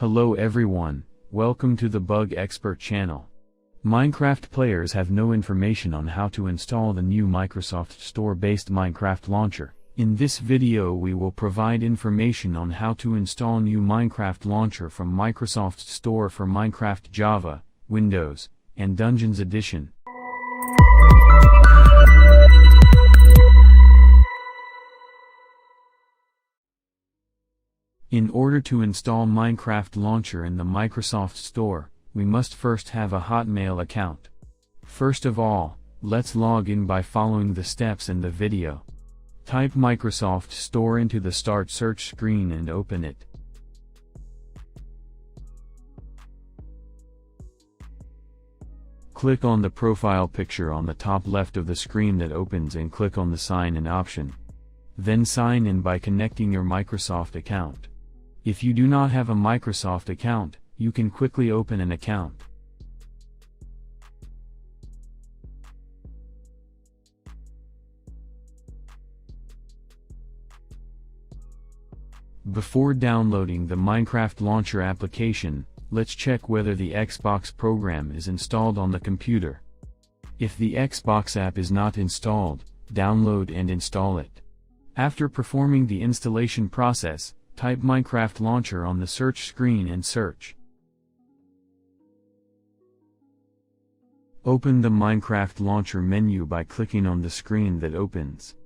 Hello everyone, welcome to the Bug Expert channel. Minecraft players have no information on how to install the new Microsoft Store-based Minecraft launcher. In this video we will provide information on how to install new Minecraft launcher from Microsoft Store for Minecraft Java, Windows, and Dungeons Edition. In order to install Minecraft launcher in the Microsoft Store, we must first have a Hotmail account. First of all, let's log in by following the steps in the video. Type Microsoft Store into the Start search screen and open it. Click on the profile picture on the top left of the screen that opens and click on the Sign In option. Then sign in by connecting your Microsoft account. If you do not have a Microsoft account, you can quickly open an account. Before downloading the Minecraft launcher application, let's check whether the Xbox program is installed on the computer. If the Xbox app is not installed, download and install it. After performing the installation process, type Minecraft launcher on the search screen and search. Open the Minecraft launcher menu by clicking on the screen that opens.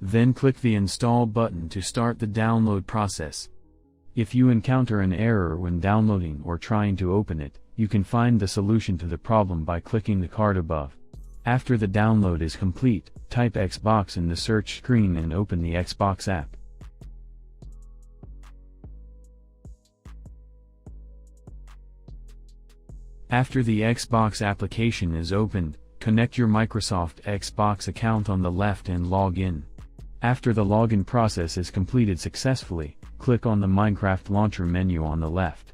Then click the Install button to start the download process. If you encounter an error when downloading or trying to open it, you can find the solution to the problem by clicking the card above. After the download is complete, type Xbox in the search screen and open the Xbox app. After the Xbox application is opened, connect your Microsoft Xbox account on the left and log in. After the login process is completed successfully, click on the Minecraft launcher menu on the left.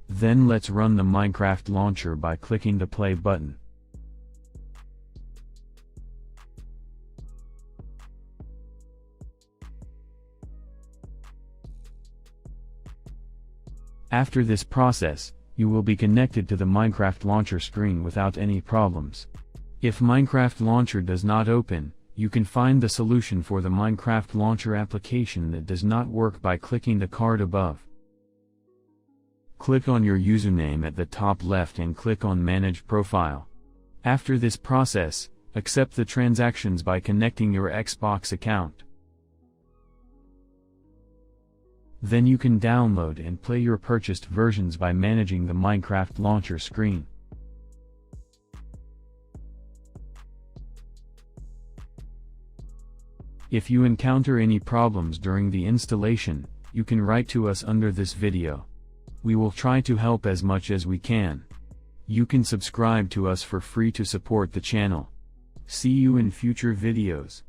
Then let's run the Minecraft launcher by clicking the play button. After this process, you will be connected to the Minecraft launcher screen without any problems. If Minecraft launcher does not open, you can find the solution for the Minecraft launcher application that does not work by clicking the card above. Click on your username at the top left and click on Manage Profile. After this process, accept the transactions by connecting your Xbox account. Then you can download and play your purchased versions by managing the Minecraft launcher screen. If you encounter any problems during the installation, you can write to us under this video. We will try to help as much as we can. You can subscribe to us for free to support the channel. See you in future videos.